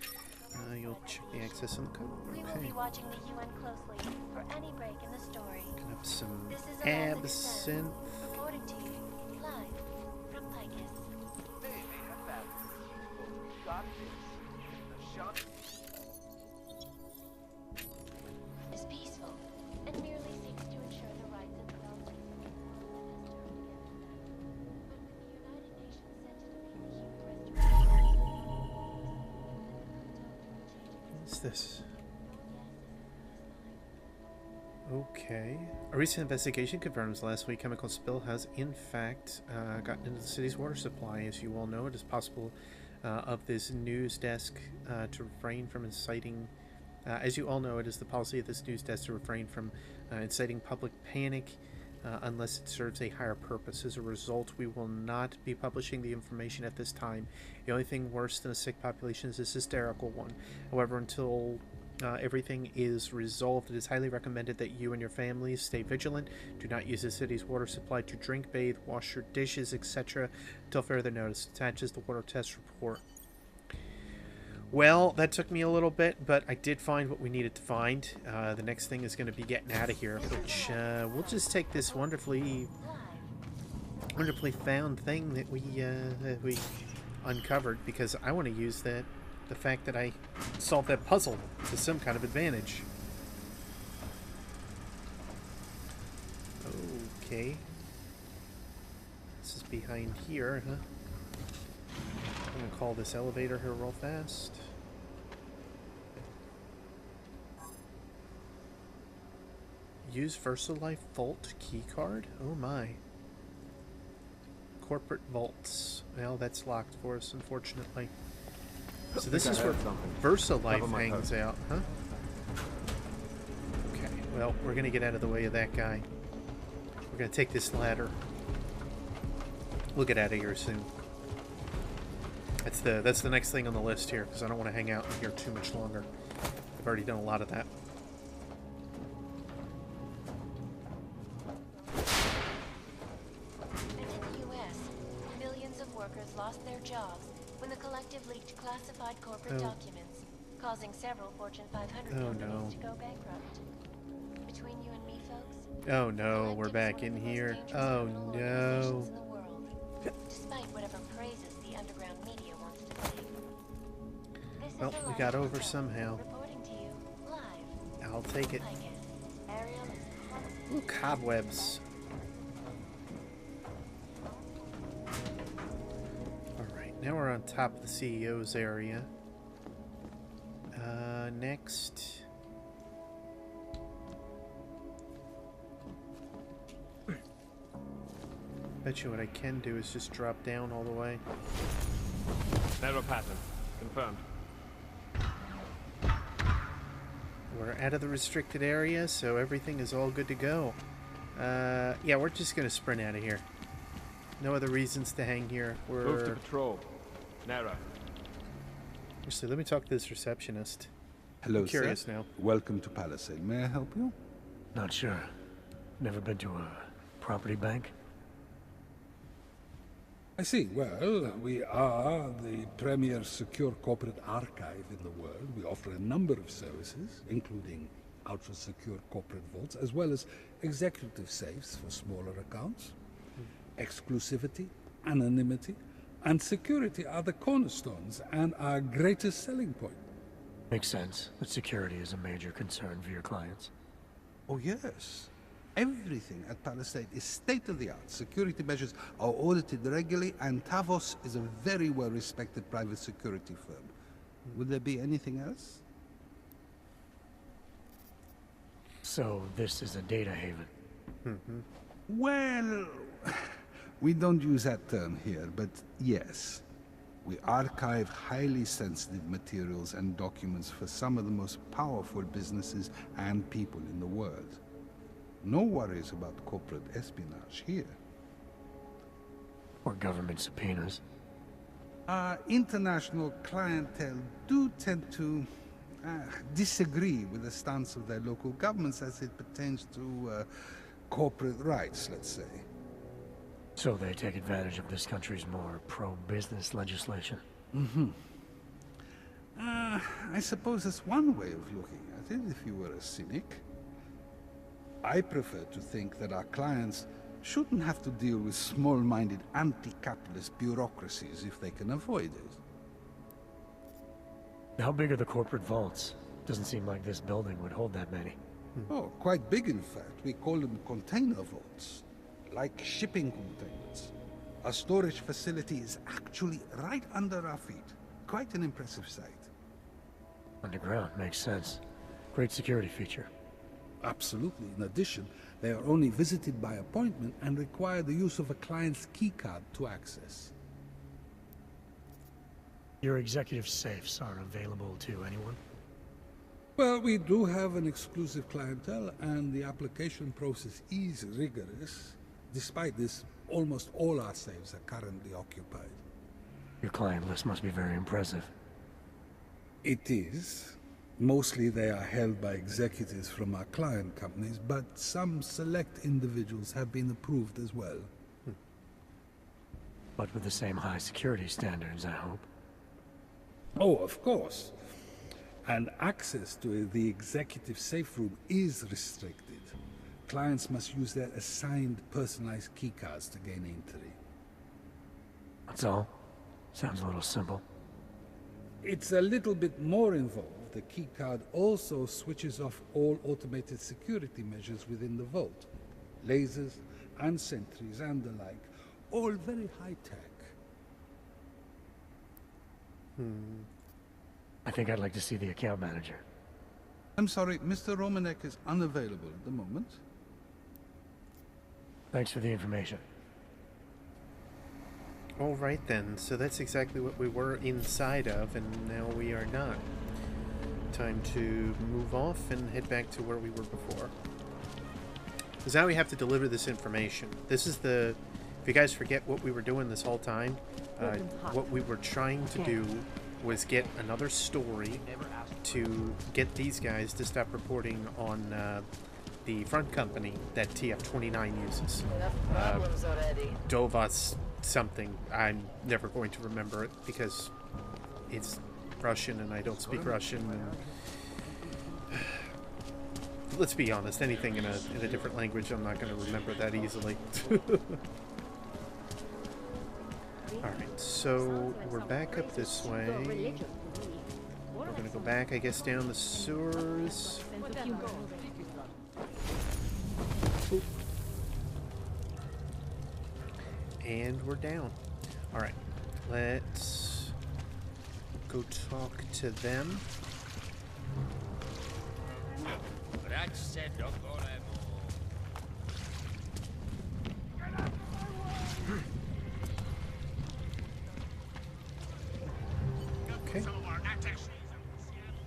you'll check the access on the code. We will be watching the UN closely for any break in the story. Looking up some This is Amanda absinthe. Reporting to you live from Picus. They may have batteries, but we got this. The shot Is peaceful and merely seeks to ensure the rights and well-being of the But when the United Nations sent it to be the human restoration, What's this? Okay. A recent investigation confirms last week's chemical spill has, in fact, gotten into the city's water supply. As you all know, it is possible of this news desk to refrain from inciting. As you all know, it is the policy of this news desk to refrain from inciting public panic unless it serves a higher purpose. As a result, we will not be publishing the information at this time. The only thing worse than a sick population is this hysterical one. However, until everything is resolved, it is highly recommended that you and your families stay vigilant. Do not use the city's water supply to drink, bathe, wash your dishes, etc. until further notice. Attaches the water test report. Well, that took me a little bit, but I did find what we needed to find. The next thing is going to be getting out of here, which we'll just take this wonderfully found thing that we uncovered, because I want to use the fact that I solved that puzzle to some kind of advantage. Okay. This is behind here, huh? I'm gonna call this elevator here real fast. Use VersaLife Vault keycard? Oh my. Corporate vaults. Well, that's locked for us, unfortunately. So this is where VersaLife hangs out, huh? Okay, well, we're gonna get out of the way of that guy. We're gonna take this ladder. We'll get out of here soon. That's the next thing on the list here, because I don't want to hang out in here too much longer. I've already done a lot of that. And in the U.S., millions of workers lost their jobs when the collective leaked classified corporate documents, causing several Fortune 500 companies to go bankrupt. Between you and me, folks. Oh no, we're back in here. Oh no. Despite whatever praises the underground media wants to see. Well, we got over somehow. Reporting to you live. I'll take it. Ooh, cobwebs. Alright, now we're on top of the CEO's area. Next. Bet you what I can do is just drop down all the way. Narrow pattern. Confirmed. We're out of the restricted area, so everything is all good to go. Yeah, we're just gonna sprint out of here. No other reasons to hang here. Move to patrol. Narrow. Actually, let me talk to this receptionist. Hello, I'm curious sir. now. Welcome to Palisade. May I help you? Not sure. Never been to a property bank. I see. Well, we are the premier secure corporate archive in the world. We offer a number of services, including ultra-secure corporate vaults, as well as executive safes for smaller accounts. Exclusivity, anonymity, and security are the cornerstones and our greatest selling point. Makes sense that security is a major concern for your clients. Oh, yes. Everything at Palisade is state-of-the-art. Security measures are audited regularly, and Tavos is a very well-respected private security firm. Would there be anything else? So this is a data haven. Well, we don't use that term here, but yes. We archive highly sensitive materials and documents for some of the most powerful businesses and people in the world. No worries about corporate espionage here. Or government subpoenas. Our international clientele do tend to disagree with the stance of their local governments as it pertains to corporate rights, let's say. So they take advantage of this country's more pro-business legislation. Mm-hmm. I suppose that's one way of looking at it, if you were a cynic. I prefer to think that our clients shouldn't have to deal with small-minded anti-capitalist bureaucracies if they can avoid it. How big are the corporate vaults? Doesn't seem like this building would hold that many. Oh, quite big in fact. We call them container vaults, like shipping containers. Our storage facility is actually right under our feet. Quite an impressive sight. Underground, makes sense. Great security feature. Absolutely. In addition, they are only visited by appointment and require the use of a client's keycard to access. Your executive safes are available to anyone? Well, we do have an exclusive clientele, and the application process is rigorous. Despite this, almost all our safes are currently occupied. Your client list must be very impressive. It is. Mostly they are held by executives from our client companies, but some select individuals have been approved as well. But with the same high security standards, I hope. Oh, of course. And access to the executive safe room is restricted. Clients must use their assigned personalized keycards to gain entry. That's all? Sounds a little simple. It's a little bit more involved. The keycard also switches off all automated security measures within the vault. Lasers and sentries and the like. All very high-tech. I think I'd like to see the account manager. I'm sorry, Mr. Romanek is unavailable at the moment. Thanks for the information. All right then, so that's exactly what we were inside of, and now we are not. Time to move off and head back to where we were before. Because now we have to deliver this information. This is the... If you guys forget what we were doing this whole time, what we were trying to do was get another story to get these guys to stop reporting on the front company that TF-29 uses. Dovas something. I'm never going to remember it because it's Russian and I don't speak Russian. And let's be honest, anything in a different language I'm not going to remember that easily. Alright, so we're back up this way. We're going to go back, I guess, down the sewers. Oop. And we're down. Alright, let's go talk to them. Okay.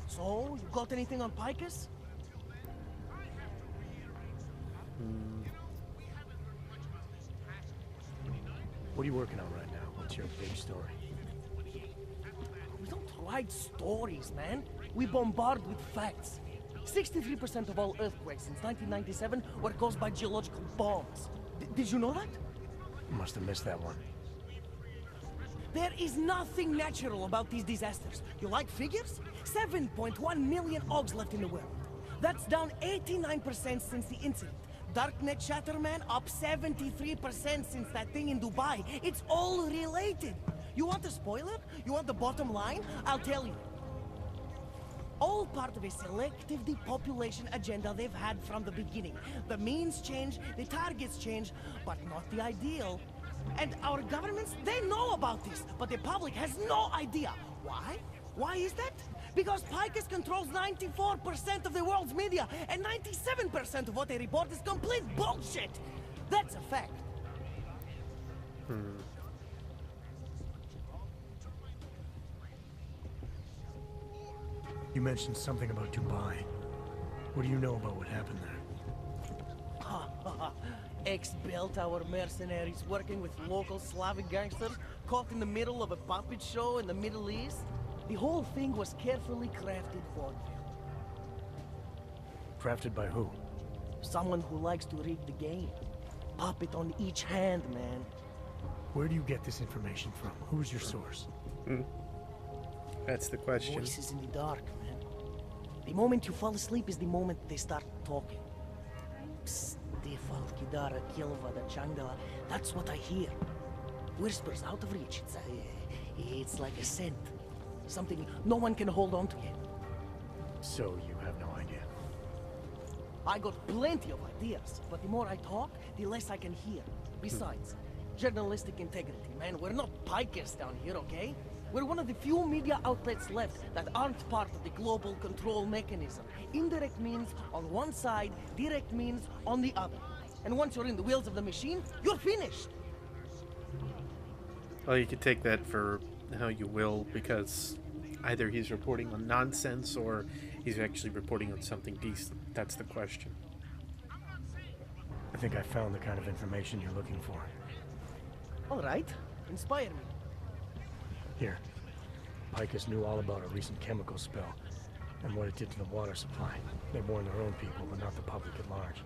So, you got anything on Picus? What are you working on right now? What's your big story? We don't write stories, man. We bombard with facts. 63% of all earthquakes since 1997 were caused by geological bombs. Did you know that? Must have missed that one. There is nothing natural about these disasters. You like figures? 7.1 million Augs left in the world. That's down 89% since the incident. Darknet Shatterman up 73% since that thing in Dubai. It's all related. You want a spoiler? You want the bottom line? I'll tell you. All part of a selective depopulation agenda they've had from the beginning. The means change, the targets change, but not the ideal. And our governments, they know about this, but the public has no idea. Why? Why is that? Because Picus controls 94% of the world's media, and 97% of what they report is complete bullshit. That's a fact. You mentioned something about Dubai. What do you know about what happened there? Ex-bell tower mercenaries working with local Slavic gangsters caught in the middle of a puppet show in the Middle East. The whole thing was carefully crafted for you. Crafted by who? Someone who likes to rig the game. Puppet on each hand, man. Where do you get this information from? Who's your source? That's the question. Voices in the dark, man. The moment you fall asleep is the moment they start talking. Psst, default Kidara Kilva Changala. That's what I hear. Whispers out of reach. It's like a scent. Something no one can hold on to yet. So you have no idea. I got plenty of ideas, but the more I talk, the less I can hear. Besides, journalistic integrity, man. We're not pikers down here, okay? We're one of the few media outlets left that aren't part of the global control mechanism. Indirect means on one side, direct means on the other. And once you're in the wheels of the machine, you're finished. Well, you can take that for how you will, because either he's reporting on nonsense or he's actually reporting on something decent. That's the question. I think I found the kind of information you're looking for. All right. Inspire me. Here. Picus knew all about a recent chemical spill and what it did to the water supply. They warned their own people, but not the public at large.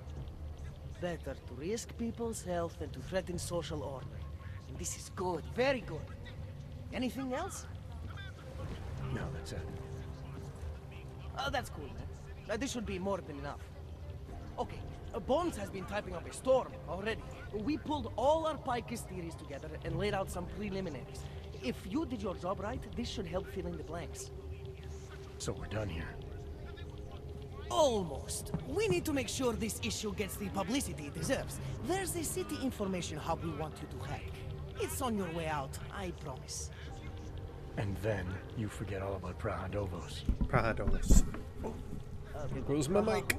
Better to risk people's health than to threaten social order. And this is good, very good. Anything else? No, that's it. Oh, that's cool, man. This should be more than enough. Okay, Bones has been typing up a storm already. We pulled all our Picus theories together and laid out some preliminaries. If you did your job right, this should help fill in the blanks. So we're done here. Almost. We need to make sure this issue gets the publicity it deserves. There's a city information hub we want you to hack. It's on your way out, I promise. And then you forget all about Prahadovos. Prahadovos. There goes my mic.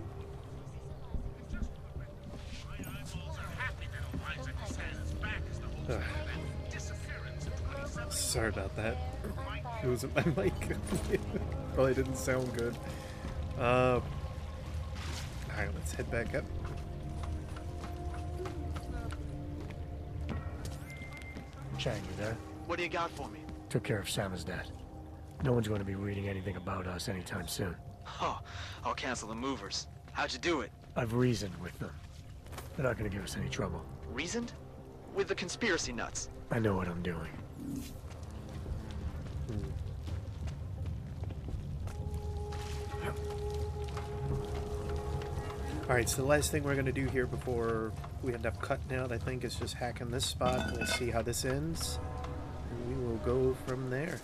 Sorry about that. It wasn't my mic. Probably didn't sound good. Alright, let's head back up. Chang, you there? What do you got for me? Took care of Samizdat. No one's going to be reading anything about us anytime soon. Oh, I'll cancel the movers. How'd you do it? I've reasoned with them. They're not going to give us any trouble. Reasoned? With the conspiracy nuts? I know what I'm doing. Alright, so the last thing we're going to do here before we end up cutting out, I think, is just hacking this spot. We'll see how this ends. And we will go from there.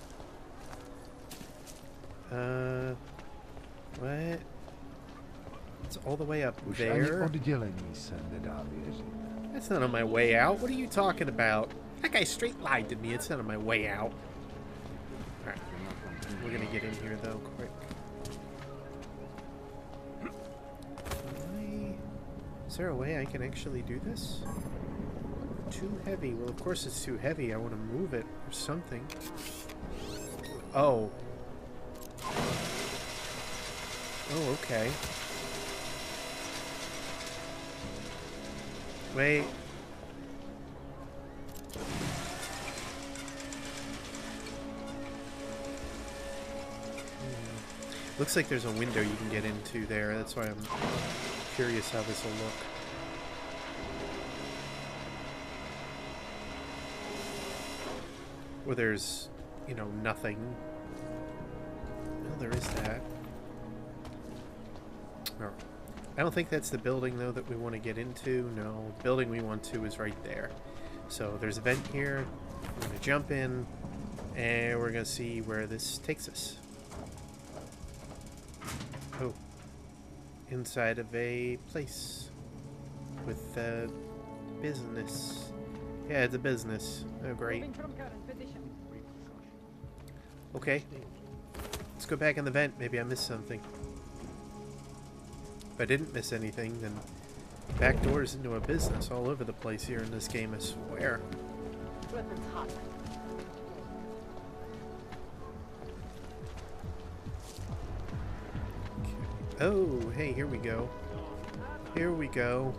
What? It's all the way up there? That's not on my way out. What are you talking about? That guy straight lied to me. It's not on my way out. Alright. We're going to get in here, though, quick. Is there a way I can actually do this? Too heavy. Well, of course it's too heavy. I want to move it or something. Oh. Oh, okay. Wait. Looks like there's a window you can get into there. That's why I'm curious how this will look. Where there's, you know, nothing. Well, there is that. Oh. I don't think that's the building, though, that we want to get into. No, the building we want to is right there. So there's a vent here. We're going to jump in, and we're going to see where this takes us. Oh. Inside of a place with business. Yeah, it's a business. Oh, great. Okay. Let's go back in the vent. Maybe I missed something. If I didn't miss anything, then back doors into a business all over the place here in this game, I swear. Weapons hot. Oh, hey, here we go. Here we go.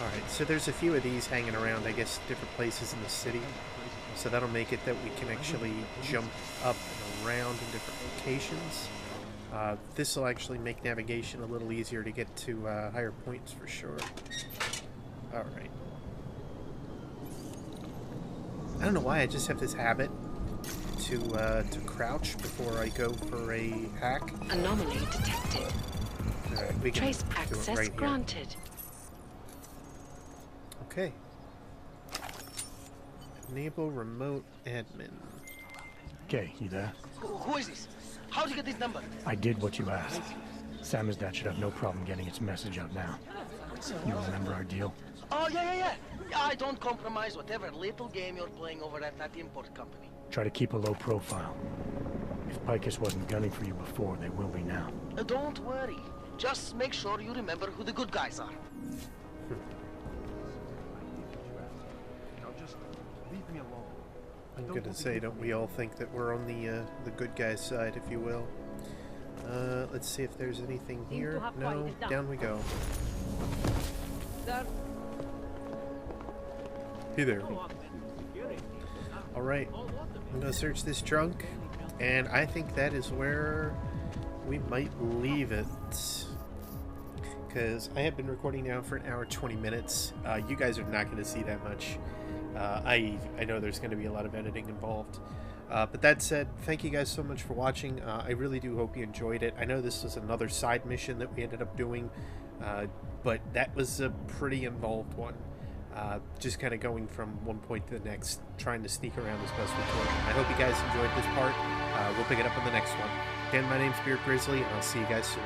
Alright, so there's a few of these hanging around, I guess, different places in the city. So that'll make it that we can actually jump up and around in different locations. This will actually make navigation a little easier to get to higher points for sure. Alright. I don't know why, I just have this habit to crouch before I go for a hack. Anomaly detected. Alright, we can Trace do it access right here. granted. Okay. Enable remote admin. Okay, you there? Who is this? How'd you get this number? I did what you asked. Samizdat should have no problem getting its message out now. You remember our deal? Oh, yeah. I don't compromise whatever little game you're playing over at that import company. Try to keep a low profile. If Picus wasn't gunning for you before, they will be now. Don't worry. Just make sure you remember who the good guys are. Now just leave me alone. I'm gonna say, don't we all think that we're on the good guy's side, if you will? Let's see if there's anything here. No, down we go. Hey there. Alright, I'm gonna search this trunk, and I think that is where we might leave it. Because I have been recording now for 1 hour 20 minutes. You guys are not gonna see that much. I know there's going to be a lot of editing involved. But that said, thank you guys so much for watching. I really do hope you enjoyed it. I know this was another side mission that we ended up doing, but that was a pretty involved one. Just kind of going from one point to the next, trying to sneak around as best we could. I hope you guys enjoyed this part. We'll pick it up on the next one. Again, my name's Grizzly, and I'll see you guys soon.